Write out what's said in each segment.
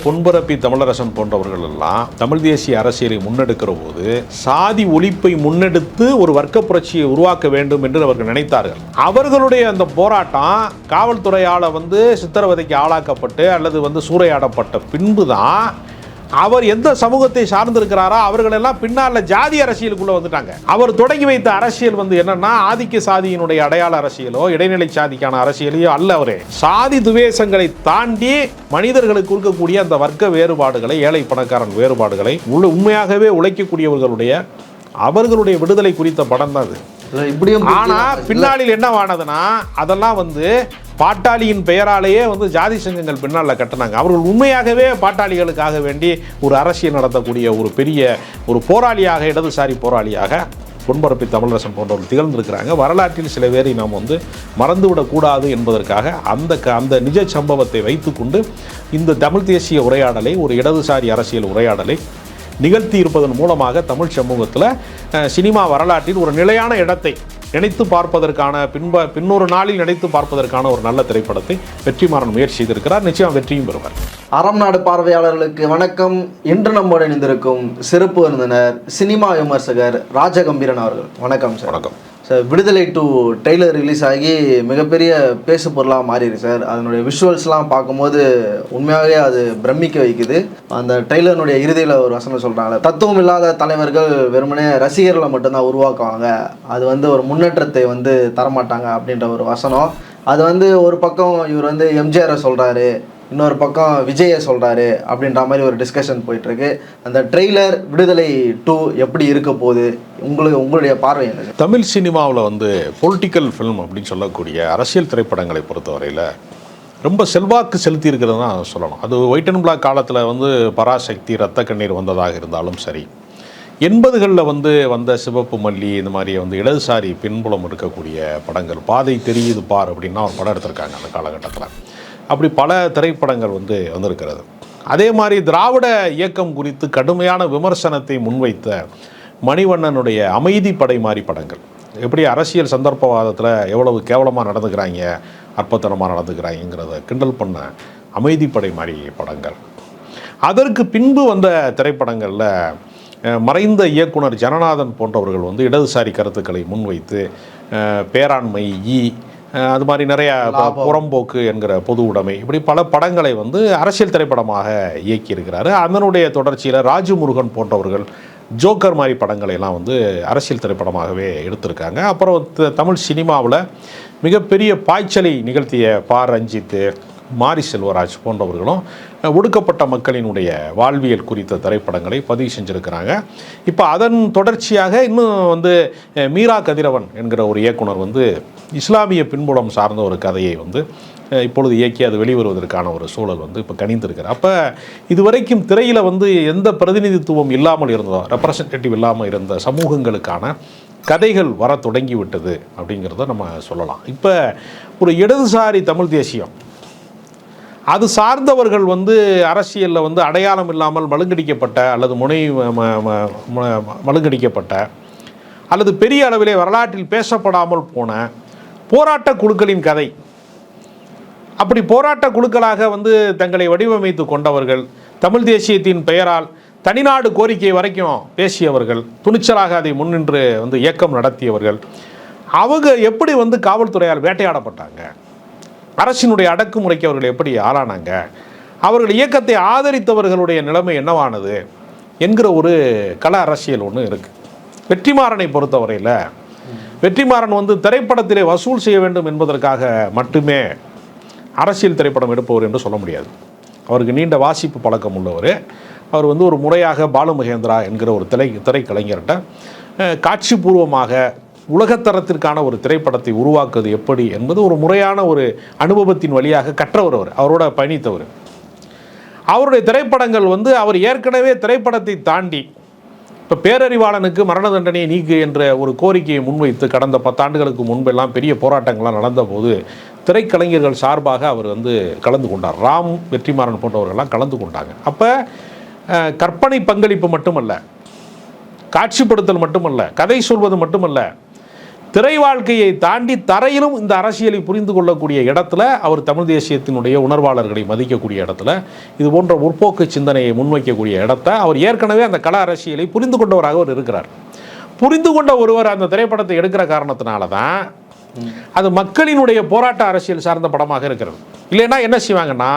பொன்பரப்பி தமிழரசன் போன்றவர்கள் எல்லாம் தமிழ் தேசிய அரசியலை முன்னெடுக்கிற போது சாதி ஒழிப்பை முன்னெடுத்து ஒரு வர்க்க புரட்சியை உருவாக்க வேண்டும் என்று அவர்கள் நினைத்தார்கள். அவர்களுடைய அந்த போராட்டம் காவல்துறையால் சித்திரவதைக்கு ஆளாக்கப்பட்டு அல்லது சூறையாடப்பட்ட பின்புதான் அவர் எந்த சமூகத்தை சார்ந்திருக்கிறாரோ அவர்களெல்லாம் பின்னால் ஜாதி அரசியலுக்குள்ள வந்துட்டாங்க. அவர் தொடங்கி வைத்த அரசியல் என்னன்னா ஆதிக்க சாதியினுடைய அடையாள அரசியலோ இடைநிலை சாதிக்கான அரசியலையோ அல்ல. அவரே சாதி துவேஷங்களை தாண்டி மனிதர்களுக்கு இருக்கக்கூடிய அந்த வர்க்க வேறுபாடுகளை, ஏழை பணக்காரன் வேறுபாடுகளை உண்மையாகவே உழைக்கக்கூடியவர்களுடைய அவர்களுடைய விடுதலை குறித்த படம் தான் அது. ஆனா பின்னாளில் என்னவானதுன்னா அதெல்லாம் பாட்டாளியின் பெயராலேயே ஜாதி சங்கங்கள் பின்னால் கட்டினாங்க. அவர்கள் உண்மையாகவே பாட்டாளிகளுக்காக வேண்டி ஒரு அரசியல் நடத்தக்கூடிய ஒரு பெரிய ஒரு போராளியாக, இடதுசாரி போராளியாக பொன்பரப்பி தமிழரசன் போன்றவர்கள் திகழ்ந்திருக்கிறாங்க. வரலாற்றில் சில பேரை நாம் மறந்துவிடக்கூடாது என்பதற்காக அந்த நிஜ சம்பவத்தை வைத்துக்கொண்டு இந்த தமிழ் தேசிய உரையாடலை, ஒரு இடதுசாரி அரசியல் உரையாடலை நிகழ்த்தி இருப்பதன் மூலமாக தமிழ் சமூகத்தில் சினிமா வரலாற்றில் ஒரு நிலையான இடத்தை நினைத்து பார்ப்பதற்கான பின்னொரு நாளில் நினைத்து பார்ப்பதற்கான ஒரு நல்ல திரைப்படத்தை வெற்றிமாறன் முயற்சி செய்திருக்கிறார். நிச்சயம் வெற்றியும் பெறுவார். அறம் நாடு பார்வையாளர்களுக்கு வணக்கம். இன்று நம்மோடு இணைந்திருக்கும் சிறப்பு விருந்தினர் சினிமா விமர்சகர் ராஜகம்பீரன் அவர்கள். வணக்கம் சார். வணக்கம் சார். விடுதலை 2 ட்ரெய்லர் ரிலீஸ் ஆகி மிகப்பெரிய பேசு பொருளாக மாறிடுது சார். அதனுடைய விஷுவல்ஸ்லாம் பார்க்கும்போது உண்மையாகவே அது பிரமிக்க வைக்குது. அந்த ட்ரெய்லருடைய இறுதியில் ஒரு வசனம் சொல்கிறாங்க, தத்துவம் இல்லாத தலைவர்கள் வெறுமனே ரசிகர்களை மட்டும்தான் உருவாக்குவாங்க, அது ஒரு முன்னேற்றத்தை தரமாட்டாங்க அப்படின்ற ஒரு வசனம். அது ஒரு பக்கம் இவர் எம்ஜிஆரை சொல்கிறாரு, இன்னொரு பக்கம் விஜயை சொல்கிறாரு அப்படின்ற மாதிரி ஒரு டிஸ்கஷன் போயிட்டுருக்கு. அந்த ட்ரெய்லர் விடுதலை 2 எப்படி இருக்க போகுது, உங்களுடைய பார்வை என்ன? தமிழ் சினிமாவில் பொலிட்டிக்கல் ஃபிலிம் அப்படின்னு சொல்லக்கூடிய அரசியல் திரைப்படங்களை பொறுத்தவரையில் ரொம்ப செல்வாக்கு செலுத்தி இருக்கிறது தான் சொல்லணும். அது ஒயிட் அண்ட் பிளாக் காலத்தில் பராசக்தி, ரத்த கண்ணீர் வந்ததாக இருந்தாலும் சரி, 80களில் வந்த சிவப்பு மல்லி, இந்த மாதிரி இடதுசாரி பின்புலம் இருக்கக்கூடிய படங்கள், பாதை தெரியுது பார் அப்படின்னா ஒரு படம் எடுத்திருக்காங்க அந்த காலகட்டத்தில். அப்படி பல திரைப்படங்கள் வந்திருக்கிறது. அதே மாதிரி திராவிட இயக்கம் குறித்து கடுமையான விமர்சனத்தை முன்வைத்த மணிவண்ணனுடைய அமைதிப்படை மாதிரி படங்கள், எப்படி அரசியல் சந்தர்ப்பவாதத்தில் எவ்வளவு கேவலமாக நடந்துக்கிறாங்க, அற்பத்தனமாக நடந்துக்கிறாங்கிறத கிண்டல் பண்ண அமைதிப்படை மாதிரி படங்கள். அதற்கு பின்பு வந்த திரைப்படங்களில் மறைந்த இயக்குனர் ஜனநாதன் போன்றவர்கள் இடதுசாரி கருத்துக்களை முன்வைத்து பேராண்மை, அது மாதிரி நிறையா புறம்போக்கு என்கிற பொது உடைமை, இப்படி பல படங்களை அரசியல் திரைப்படமாக இயக்கியிருக்கிறாரு. அதனுடைய தொடர்ச்சியில் ராஜமுருகன் போன்றவர்கள் ஜோக்கர் மாதிரி படங்களை எல்லாம் அரசியல் திரைப்படமாகவே எடுத்திருக்காங்க. அப்புறம் தமிழ் சினிமாவில் மிகப்பெரிய பாய்ச்சலை நிகழ்த்திய பா ரஞ்சித், மாரி செல்வராஜ் போன்றவர்களும் ஒடுக்கப்பட்ட மக்களினுடைய வாழ்வியல் குறித்த திரைப்படங்களை பதிவு செஞ்சுருக்கிறாங்க. இப்போ அதன் தொடர்ச்சியாக இன்னும் மீரா கதிரவன் என்கிற ஒரு இயக்குனர் இஸ்லாமிய பின்புலம் சார்ந்த ஒரு கதையை இப்பொழுது இயக்கி அது வெளிவருவதற்கான ஒரு சூழல் இப்போ கணிந்திருக்கிறார். அப்போ இதுவரைக்கும் திரையில் எந்த பிரதிநிதித்துவம் இல்லாமல் இருந்ததோ, ரெப்ரசன்டேட்டிவ் இல்லாமல் இருந்த சமூகங்களுக்கான கதைகள் வர தொடங்கிவிட்டது அப்படிங்கிறத நம்ம சொல்லலாம். இப்போ ஒரு இடதுசாரி தமிழ் தேசியம், அது சார்ந்தவர்கள் அரசியலில் அடையாளம் இல்லாமல் மழுங்கடிக்கப்பட்ட அல்லது மழுங்கடிக்கப்பட்ட அல்லது பெரிய அளவிலே வரலாற்றில் பேசப்படாமல் போன போராட்ட குழுக்களின் கதை, அப்படி போராட்ட குழுக்களாக தங்களை வடிவமைத்து கொண்டவர்கள், தமிழ் தேசியத்தின் பெயரால் தனிநாடு கோரிக்கை வரைக்கும் பேசியவர்கள், துணிச்சலாக அதை முன்னின்று இயக்கம் நடத்தியவர்கள், அவங்க எப்படி காவல்துறையால் வேட்டையாடப்பட்டாங்க, அரசினுடைய அடக்குமுறைக்கு அவர்கள் எப்படி ஆளானாங்க, அவர்கள் இயக்கத்தை ஆதரித்தவர்களுடைய நிலைமை என்னவானது என்கிற ஒரு கள அரசியல் ஒன்று இருக்குது. வெற்றிமாறனை பொறுத்தவரையில் வெற்றிமாறன் திரைப்படத்திலே வசூல் செய்ய வேண்டும் என்பதற்காக மட்டுமே அரசியல் திரைப்படம் எடுப்பவர் என்று சொல்ல முடியாது. அவருக்கு நீண்ட வாசிப்பு பழக்கம் உள்ளவர். அவர் ஒரு முறையாக பாலு மகேந்திரா என்கிற ஒரு திரைக்கலைஞர்கிட்ட காட்சிபூர்வமாக உலகத்தரத்திற்கான ஒரு திரைப்படத்தை உருவாக்குவது எப்படி என்பது ஒரு முறையான ஒரு அனுபவத்தின் வழியாக கற்றவர். அவரோட பயணித்தவர். அவருடைய திரைப்படங்கள் அவர் ஏற்கனவே திரைப்படத்தை தாண்டி இப்போ பேரறிவாளனுக்கு மரண தண்டனையை நீக்கு என்ற ஒரு கோரிக்கையை முன்வைத்து கடந்த 10 ஆண்டுகளுக்கு முன்பெல்லாம் பெரிய போராட்டங்கள்லாம் நடந்தபோது திரைக்கலைஞர்கள் சார்பாக அவர் கலந்து கொண்டார். ராம், வெற்றிமாறன் போன்றவர்கள்லாம் கலந்து கொண்டாங்க. அப்போ கற்பனை பங்களிப்பு மட்டுமல்ல, காட்சிப்படுத்தல் மட்டுமல்ல, கதை சொல்வது மட்டுமல்ல, திரை வாழ்க்கையை தாண்டி தரையிலும் இந்த அரசியலை புரிந்து கொள்ளக்கூடிய இடத்துல அவர் தமிழ் தேசியத்தினுடைய உணர்வாளர்களை மதிக்கக்கூடிய இடத்துல இது போன்ற முற்போக்கு சிந்தனையை முன்வைக்கக்கூடிய இடத்த அவர் ஏற்கனவே அந்த கள அரசியலை புரிந்து கொண்டவராக அவர் இருக்கிறார். புரிந்து கொண்ட ஒருவர் அந்த திரைப்படத்தை எடுக்கிற காரணத்தினால தான் அது மக்களினுடைய போராட்ட அரசியல் சார்ந்த படமாக இருக்கிறது. இல்லைன்னா என்ன செய்வாங்கன்னா,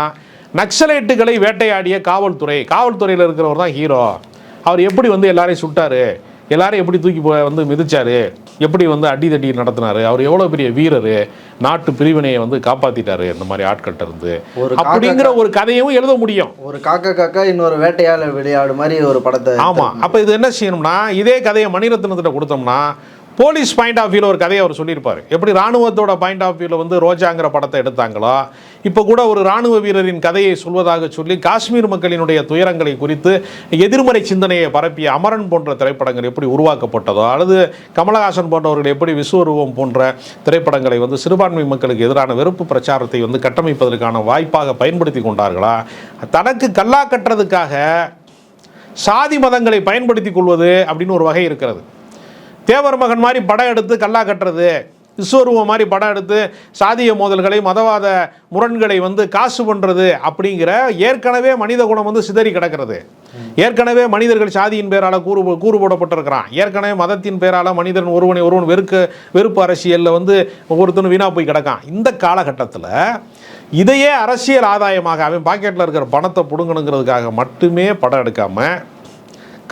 நக்சலைட்டுகளை வேட்டையாடிய காவல்துறையில் இருக்கிறவர் தான் ஹீரோ. அவர் எப்படி வந்து எல்லாரையும் சுட்டாரு, எல்லாரும் எப்படி தூக்கி வந்து மிதிச்சாரு, எப்படி வந்து அடி தட்டி நடத்தினாரு, அவர் எவ்வளோ பெரிய வீரர், நாட்டு பிரிவினையை வந்து காப்பாற்றிட்டாரு இந்த மாதிரி ஆட்கள்கிட்ட இருந்து அப்படிங்கிற ஒரு கதையும் எழுத முடியும். ஒரு காக்கா இன்னொரு வேட்டையால விளையாடு மாதிரி ஒரு படத்தை. ஆமாம். அப்போ இது என்ன செய்யணும்னா, இதே கதையை மணிரத்னத்திட்ட கொடுத்தோம்னா போலீஸ் பாயிண்ட் ஆஃப் வியூவில் ஒரு கதையை அவர் சொல்லியிருப்பார். எப்படி இராணுவத்தோட பாயிண்ட் ஆஃப் வியூவில் வந்து ரோஜாங்கிற படத்தை எடுத்தாங்களோ, இப்போ கூட ஒரு இராணுவ வீரரின் கதையை சொல்வதாக சொல்லி காஷ்மீர் மக்களினுடைய துயரங்களை குறித்து எதிர்மறை சிந்தனையை பரப்பிய அமரன் போன்ற திரைப்படங்கள் எப்படி உருவாக்கப்பட்டதோ, அல்லது கமலஹாசன் போன்றவர்கள் எப்படி விஸ்வரூபம் போன்ற திரைப்படங்களை வந்து சிறுபான்மை மக்களுக்கு எதிரான வெறுப்பு பிரச்சாரத்தை வந்து கட்டமைப்பதற்கான வாய்ப்பாக பயன்படுத்தி கொண்டார்களா, தனக்கு கல்லா கட்டுறதுக்காக சாதி மதங்களை பயன்படுத்தி கொள்வது அப்படின்னு ஒரு வகை இருக்கிறது. தேவர் மகன் மாதிரி படம் எடுத்து கல்லா கட்டுறது, விஸ்வரூபம் மாதிரி படம் எடுத்து சாதிய மோதல்களை மதவாத முரண்களை வந்து காசு பண்ணுறது அப்படிங்கிற ஏற்கனவே மனித குணம் வந்து சிதறி கிடக்கிறது. ஏற்கனவே மனிதர்கள் சாதியின் பேரால் கூறு போடப்பட்டிருக்கிறான். ஏற்கனவே மதத்தின் பேரால் மனிதன் ஒருவன் வெறுப்பு அரசியலில் வந்து ஒவ்வொருத்தனும் வீணாக போய் கிடக்கான். இந்த காலகட்டத்தில் இதையே அரசியல் ஆதாயமாக அவன் பாக்கெட்டில் இருக்கிற பணத்தை பிடுங்கணுங்கிறதுக்காக மட்டுமே படம் எடுக்காமல்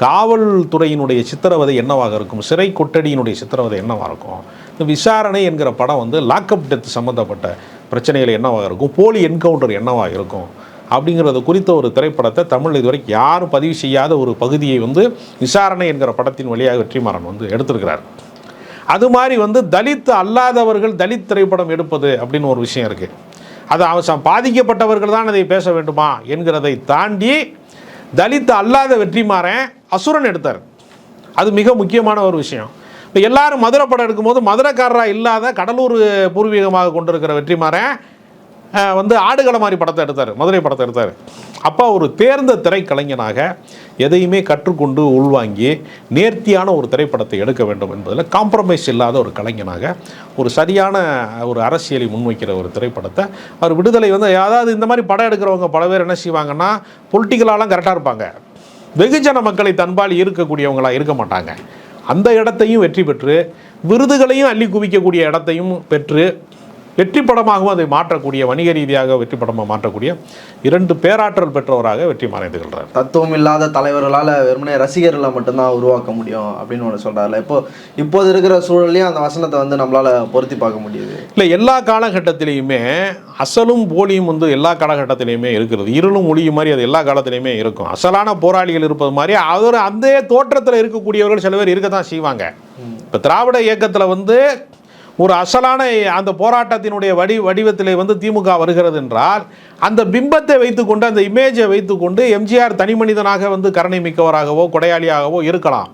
காவல்துறையினுடைய சித்திரவதை என்னவாக இருக்கும், சிறை கொட்டடியினுடைய சித்திரவதை என்னவாக இருக்கும், இந்த விசாரணை என்கிற படம் வந்து லாக்அப் டெத் சம்மந்தப்பட்ட பிரச்சனைகள் என்னவாக இருக்கும், போலி என்கவுண்டர் என்னவாக இருக்கும் அப்படிங்கிறது குறித்த ஒரு திரைப்படத்தை தமிழ் இதுவரைக்கும் யாரும் பதிவு செய்யாத ஒரு பகுதியை வந்து விசாரணை என்கிற படத்தின் வழியாக வெற்றிமாறன் வந்து எடுத்திருக்கிறார். அது மாதிரி வந்து தலித் அல்லாதவர்கள் தலித் திரைப்படம் எடுப்பது அப்படின்னு ஒரு விஷயம் இருக்குது. அது அவசரம் பாதிக்கப்பட்டவர்கள் தான் அதை பேச வேண்டுமா என்கிறதை தாண்டி தலித் அல்லாத வெற்றிமாறன் அசுரன் எடுத்தார். அது மிக முக்கியமான ஒரு விஷயம். இப்போ எல்லாரும் மதுரை படம் எடுக்கும்போது மதுரைக்காரராக இல்லாத கடலூர் பூர்வீகமாக கொண்டிருக்கிற வெற்றிமாறன் வந்து ஆடுகள மாதிரி படத்தை எடுத்தார், மதுரை படத்தை எடுத்தார். அப்போ ஒரு தேர்ந்த திரைக்கலைஞனாக எதையுமே கற்றுக்கொண்டு உள்வாங்கி நேர்த்தியான ஒரு திரைப்படத்தை எடுக்க வேண்டும் என்பதில் காம்ப்ரமைஸ் இல்லாத ஒரு கலைஞனாக ஒரு சரியான ஒரு அரசியலை முன்வைக்கிற ஒரு திரைப்படத்தை அவர் விடுதலை வந்து, அதாவது இந்த மாதிரி படம் எடுக்கிறவங்க பல பேர் என்ன செய்வாங்கன்னா பொலிட்டிக்கலாலாம் கரெக்டாக இருப்பாங்க, வெகுஜன மக்களை தன்பால் ஈர்க்கக்கூடியவங்களாக இருக்க மாட்டாங்க. அந்த இடத்தையும் வெற்றி பெற்று விருதுகளையும் அள்ளி குவிக்கக்கூடிய இடத்தையும் பெற்று வெற்றி படமாகவும் அதை மாற்றக்கூடிய, வணிக ரீதியாக வெற்றி படமாக மாற்றக்கூடிய இரண்டு பேராற்றல் பெற்றவராக வெற்றிமாறன் திகழ்கிறார். தத்துவம் இல்லாத தலைவர்களால் வெறுமனே ரசிகர்களை மட்டும்தான் உருவாக்க முடியும் அப்படின்னு ஒன்று சொல்கிறாருல. இப்போது இருக்கிற சூழலையும் அந்த வசனத்தை வந்து நம்மளால் பொருத்தி பார்க்க முடியுது. இல்லை, எல்லா காலகட்டத்திலையுமே அசலும் போலியும் வந்து எல்லா காலகட்டத்திலையுமே இருக்கிறது. இருளும் ஒளியும் மாதிரி அது எல்லா காலத்திலையுமே இருக்கும். அசலான போராளிகள் இருப்பது மாதிரி அவர் அந்த தோற்றத்தில் இருக்கக்கூடியவர்கள் சில பேர் இருக்க தான் செய்வாங்க. இப்போ திராவிட இயக்கத்தில் வந்து ஒரு அசலான அந்த போராட்டத்தினுடைய வடிவத்தில் வந்து திமுக வருகிறது என்றால் அந்த பிம்பத்தை வைத்துக்கொண்டு, அந்த இமேஜை வைத்துக்கொண்டு எம்ஜிஆர் தனி மனிதனாக வந்து கருணை மிக்கவராகவோ கொடையாளியாகவோ இருக்கலாம்.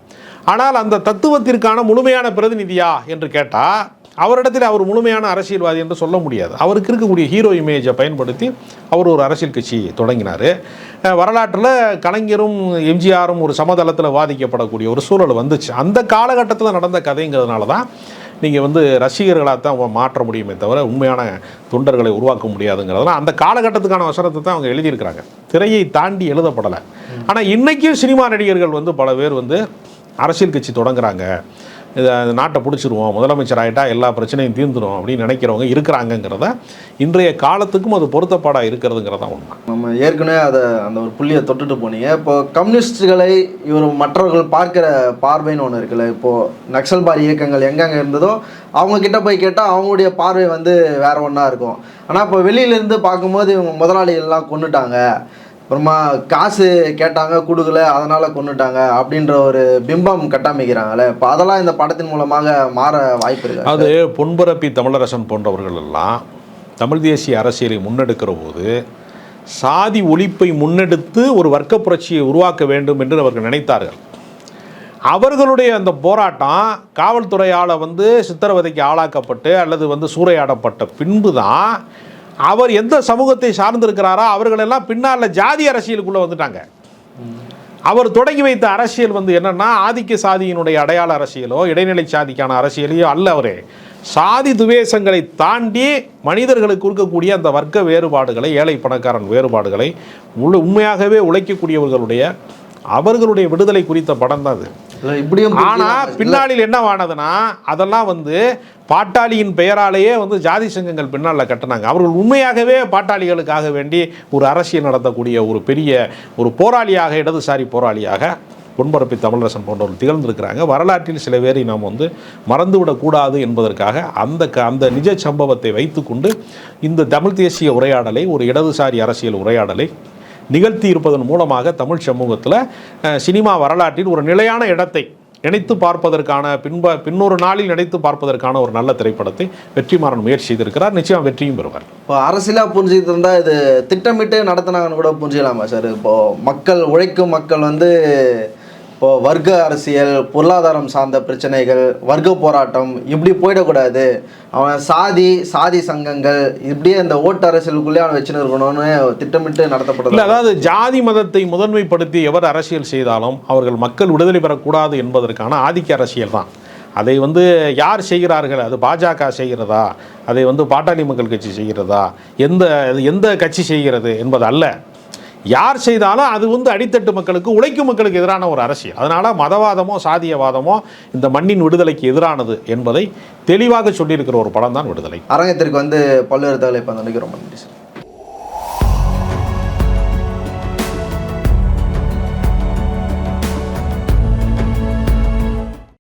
ஆனால் அந்த தத்துவத்திற்கான முழுமையான பிரதிநிதியா என்று கேட்டால் அவரிடத்தில் அவர் முழுமையான அரசியல்வாதி என்று சொல்ல முடியாது. அவருக்கு இருக்கக்கூடிய ஹீரோ இமேஜை பயன்படுத்தி அவர் ஒரு அரசியல் கட்சி தொடங்கினார். வரலாற்றில் கலைஞரும் எம்ஜிஆரும் ஒரு சமதளத்தில் வாதிக்கப்படக்கூடிய ஒரு சூழல் வந்துச்சு. அந்த காலகட்டத்தில் நடந்த கதைங்கிறதுனால தான் நீங்கள் வந்து ரசிகர்களாக தான் மாற்ற முடியுமே தவிர உண்மையான தொண்டர்களை உருவாக்க முடியாதுங்கிறதுலாம் அந்த காலகட்டத்துக்கான வசனத்தை தான் அவங்க எழுதியிருக்கிறாங்க. திரையை தாண்டி எழுதப்படலை. ஆனால் இன்றைக்கும் சினிமா நடிகர்கள் வந்து பல பேர் வந்து அரசியல் கட்சி தொடங்குறாங்க, இதை நாட்டை பிடிச்சிருவோம், முதலமைச்சர் ஆகிட்டா எல்லா பிரச்சனையும் தீர்ந்துடும் அப்படின்னு நினைக்கிறவங்க இருக்கிறாங்கிறத இன்றைய காலத்துக்கும் அது பொருத்தப்பாடாக இருக்கிறதுங்கிறதான் உண்மை. நம்ம ஏற்கனவே அந்த ஒரு புள்ளியை தொட்டுட்டு போனீங்க. இப்போ கம்யூனிஸ்டுகளை இவர் மற்றவர்கள் பார்க்குற பார்வைன்னு ஒன்று இருக்குல்ல. இப்போது நக்சல்பாரி இயக்கங்கள் எங்கெங்கே இருந்ததோ அவங்கக்கிட்ட போய் கேட்டால் அவங்களுடைய பார்வை வந்து வேறு ஒன்றா இருக்கும். ஆனால் இப்போ வெளியிலேருந்து பார்க்கும்போது இவங்க முதலாளிகள்லாம் கொண்டுட்டாங்க, அப்புறமா காசு கேட்டாங்க கொடுக்கல அதனால் கொண்டுட்டாங்க அப்படின்ற ஒரு பிம்பம் கட்டமைக்கிறாங்களே. இப்போ அதெல்லாம் இந்த படத்தின் மூலமாக மாற வாய்ப்பு இருக்கு. அது பொன்பரப்பி தமிழரசன் போன்றவர்கள் எல்லாம் தமிழ் தேசிய அரசியலை முன்னெடுக்கிற போது சாதி ஒழிப்பை முன்னெடுத்து ஒரு வர்க்க புரட்சியை உருவாக்க வேண்டும் என்று அவர்கள் நினைத்தார்கள். அவர்களுடைய அந்த போராட்டம் காவல்துறையால் வந்து சித்திரவதைக்கு ஆளாக்கப்பட்டு அல்லது வந்து சூறையாடப்பட்ட பின்பு தான் அவர் எந்த சமூகத்தை சார்ந்திருக்கிறாரோ அவர்களெல்லாம் பின்னால் ஜாதி அரசியலுக்குள்ளே வந்துட்டாங்க. அவர் தொடங்கி வைத்த அரசியல் வந்து என்னன்னா ஆதிக்க சாதியினுடைய அடையாள அரசியலோ இடைநிலை சாதிக்கான அரசியலையோ அல்ல. அவரே சாதி துவேஷங்களை தாண்டி மனிதர்களுக்கு இருக்கக்கூடிய அந்த வர்க்க வேறுபாடுகளை, ஏழை பணக்காரன் வேறுபாடுகளை உண்மையாகவே உழைக்கக்கூடியவர்களுடைய அவர்களுடைய விடுதலை குறித்த படம் தான் அது. இப்படியும் ஆனா பின்னாளில் என்னவானதுன்னா அதெல்லாம் வந்து பாட்டாளியின் பெயராலேயே வந்து ஜாதி சங்கங்கள் பின்னால் கட்டினாங்க. அவர்கள் உண்மையாகவே பாட்டாளிகளுக்காக வேண்டி ஒரு அரசியல் நடத்தக்கூடிய ஒரு பெரிய ஒரு போராளியாக, இடதுசாரி போராளியாக பொன்பரப்பி தமிழரசன் போன்றவர்கள் திகழ்ந்திருக்கிறாங்க. வரலாற்றில் சில பேரை நாம் வந்து மறந்துவிடக்கூடாது என்பதற்காக அந்த நிஜ சம்பவத்தை வைத்துக்கொண்டு இந்த தமிழ் தேசிய உரையாடலை, ஒரு இடதுசாரி அரசியல் உரையாடலை நிகழ்த்தி இருப்பதன் மூலமாக தமிழ் சமூகத்தில் சினிமா வரலாற்றில் ஒரு நிலையான இடத்தை நினைத்து பார்ப்பதற்கான பின்னொரு நாளில் நினைத்து பார்ப்பதற்கான ஒரு நல்ல திரைப்படத்தை வெற்றிமாறன் முயற்சி செய்திருக்கிறார். நிச்சயம் வெற்றியும் பெறுவார். இப்போ அரசியலாக புரிஞ்சுக்கிட்டு இருந்தால் இது திட்டமிட்டு நடத்தினாங்கன்னு கூட புரிஞ்சுக்கலாமா சார்? இப்போது மக்கள், உழைக்கும் மக்கள் வந்து இப்போது வர்க்க அரசியல், பொருளாதாரம் சார்ந்த பிரச்சனைகள், வர்க்க போராட்டம் இப்படி போயிடக்கூடாது, அவன் சாதி சங்கங்கள் இப்படியே இந்த ஓட்டு அரசியலுக்குள்ளே அவன் வச்சுன்னு இருக்கணும்னு திட்டமிட்டு நடத்தப்பட்டது இல்லை. அதாவது ஜாதி மதத்தை முதன்மைப்படுத்தி எவர் அரசியல் செய்தாலும் அவர்கள் மக்கள் விடுதலை பெறக்கூடாது என்பதற்கான ஆதிக்க அரசியல் தான். அதை வந்து யார் செய்கிறார்கள்? அது பாஜக செய்கிறதா, அதை வந்து பாட்டாளி மக்கள் கட்சி செய்கிறதா, எந்த கட்சி செய்கிறது என்பது அல்ல. யார் செய்தாலும் அது வந்து அடித்தட்டு மக்களுக்கு, உழைக்கும் மக்களுக்கு எதிரான ஒரு அரசியல். அதனால் மதவாதமோ சாதியவாதமோ இந்த மண்ணின் விடுதலைக்கு எதிரானது என்பதை தெளிவாக சொல்லியிருக்கிற ஒரு படம் தான் விடுதலை. அரங்கத்திற்கு வந்து பல்வேறு தகவலை இப்போ நினைக்கிறோம்.